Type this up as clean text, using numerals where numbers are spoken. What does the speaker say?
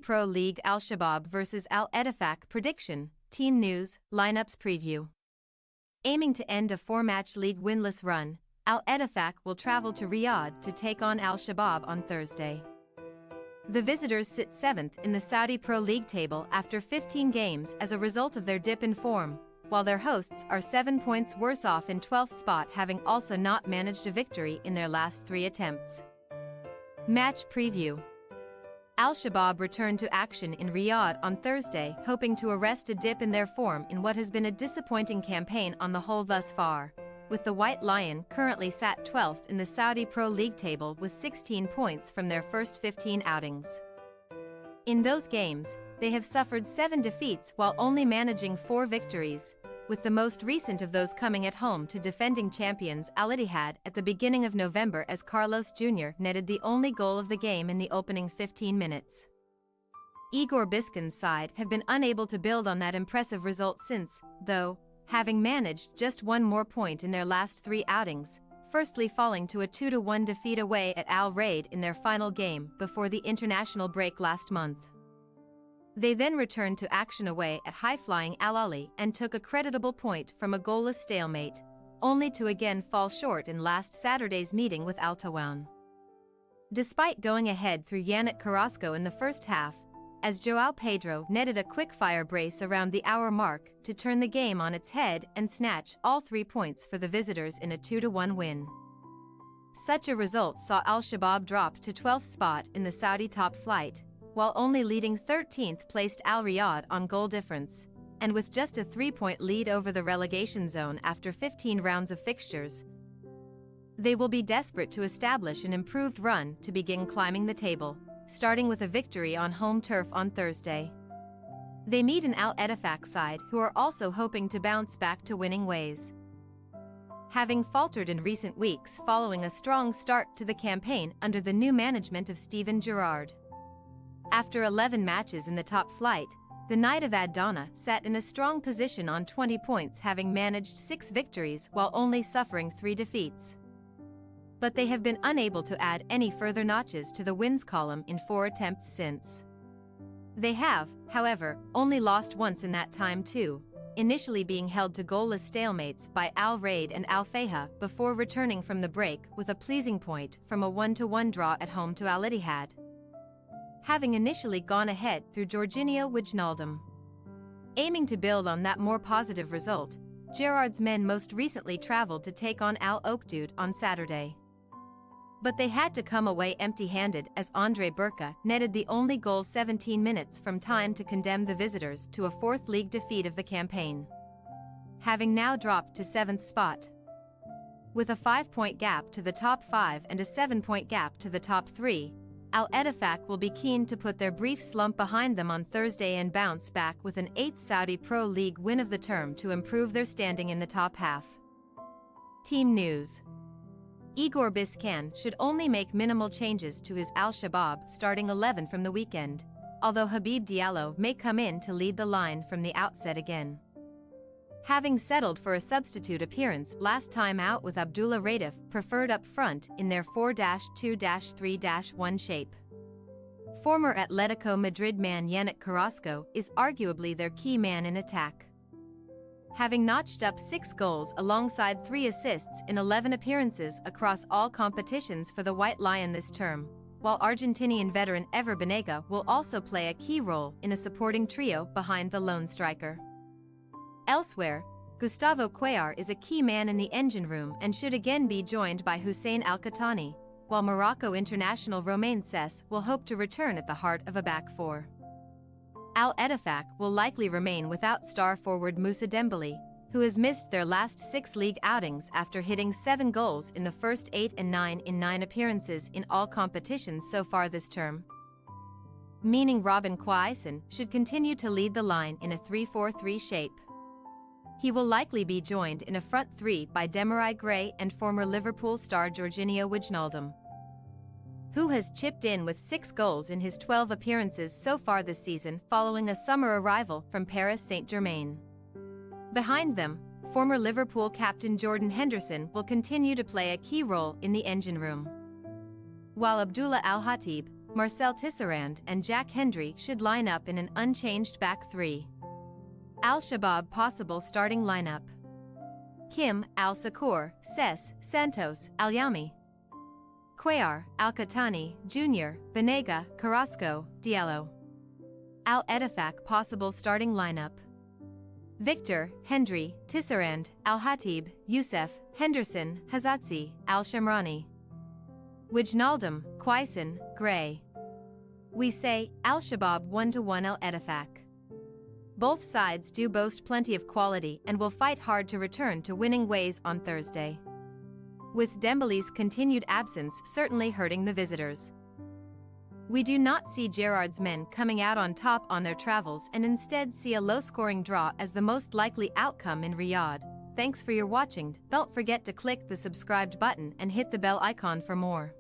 Pro League Al-Shabab vs Al Ettifaq prediction, team news, lineups preview. Aiming to end a 4-match league winless run, Al Ettifaq will travel to Riyadh to take on Al-Shabab on Thursday. The visitors sit 7th in the Saudi Pro League table after 15 games as a result of their dip in form, while their hosts are 7 points worse off in 12th spot, having also not managed a victory in their last 3 attempts. Match preview. Al-Shabab returned to action in Riyadh on Thursday, hoping to arrest a dip in their form in what has been a disappointing campaign on the whole thus far, with the White Lion currently sat 12th in the Saudi Pro League table with 16 points from their first 15 outings. In those games, they have suffered 7 defeats while only managing 4 victories, with the most recent of those coming at home to defending champions Al Ittihad at the beginning of November, as Carlos Jr. netted the only goal of the game in the opening 15 minutes. Igor Biscan's side have been unable to build on that impressive result since, though, having managed just 1 more point in their last 3 outings, firstly falling to a 2-1 defeat away at Al Raid in their final game before the international break last month. They then returned to action away at high-flying Al Ahly and took a creditable point from a goalless stalemate, only to again fall short in last Saturday's meeting with Al Tawan. Despite going ahead through Yannick Carrasco in the first half, as João Pedro netted a quick-fire brace around the hour mark to turn the game on its head and snatch all 3 points for the visitors in a 2-1 win. Such a result saw Al-Shabab drop to 12th spot in the Saudi top flight, while only leading 13th placed Al Riyadh on goal difference, and with just a 3-point lead over the relegation zone after 15 rounds of fixtures. They will be desperate to establish an improved run to begin climbing the table, starting with a victory on home turf on Thursday. They meet an Al Ettifaq side who are also hoping to bounce back to winning ways. Having faltered in recent weeks following a strong start to the campaign under the new management of Steven Gerrard. After 11 matches in the top flight, the Knight of Ad-Dana sat in a strong position on 20 points, having managed 6 victories while only suffering 3 defeats. But they have been unable to add any further notches to the wins column in 4 attempts since. They have, however, only lost once in that time too, initially being held to goalless stalemates by Al Raid and Al Fayha before returning from the break with a pleasing point from a 1-1 draw at home to Al Ittihad, having initially gone ahead through Jorginho Wijnaldum. Aiming to build on that more positive result, Gerrard's men most recently traveled to take on Al Oakdoud on Saturday. But they had to come away empty-handed as Andre Burka netted the only goal 17 minutes from time to condemn the visitors to a 4th league defeat of the campaign, having now dropped to 7th spot. With a 5-point gap to the top 5 and a 7-point gap to the top 3, Al Ettifaq will be keen to put their brief slump behind them on Thursday and bounce back with an 8th Saudi Pro League win of the term to improve their standing in the top half. Team news. Igor Biscan should only make minimal changes to his Al-Shabab starting 11 from the weekend, although Habib Diallo may come in to lead the line from the outset again. Having settled for a substitute appearance last time out with Abdullah Radif preferred up front in their 4-2-3-1 shape. Former Atletico Madrid man Yannick Carrasco is arguably their key man in attack, having notched up 6 goals alongside 3 assists in 11 appearances across all competitions for the White Lion this term, while Argentinian veteran Ever Banega will also play a key role in a supporting trio behind the lone striker. Elsewhere, Gustavo Cuellar is a key man in the engine room and should again be joined by Hussein Al-Khattani, while Morocco international Romain Sess will hope to return at the heart of a back 4. Al Ettifaq will likely remain without star forward Moussa Dembélé, who has missed their last 6 league outings after hitting 7 goals in the first 8 and 9 in 9 appearances in all competitions so far this term, meaning Robin Quaison should continue to lead the line in a 3-4-3 shape. He will likely be joined in a front 3 by Demarai Gray and former Liverpool star Jorginho Wijnaldum, who has chipped in with 6 goals in his 12 appearances so far this season following a summer arrival from Paris Saint-Germain. Behind them, former Liverpool captain Jordan Henderson will continue to play a key role in the engine room, while Abdullah Al-Khatib, Marcel Tisserand and Jack Hendry should line up in an unchanged back three. Al-Shabab possible starting lineup: Kim, Al-Sakur, Ses, Santos, Al-Yami. Cuellar, Al-Qahtani, Jr., Banega, Carrasco, Diallo. Al-Ettifaq possible starting lineup: Victor, Hendry, Tisserand, Al-Hatib, Youssef, Henderson, Hazatzi, Al-Shamrani. Wijnaldum, Quaison, Gray. We say, Al-Shabab 1-1 Al-Ettifaq. Both sides do boast plenty of quality and will fight hard to return to winning ways on Thursday, with Dembele's continued absence certainly hurting the visitors. We do not see Gerrard's men coming out on top on their travels and instead see a low-scoring draw as the most likely outcome in Riyadh. Thanks for your watching. Don't forget to click the subscribed button and hit the bell icon for more.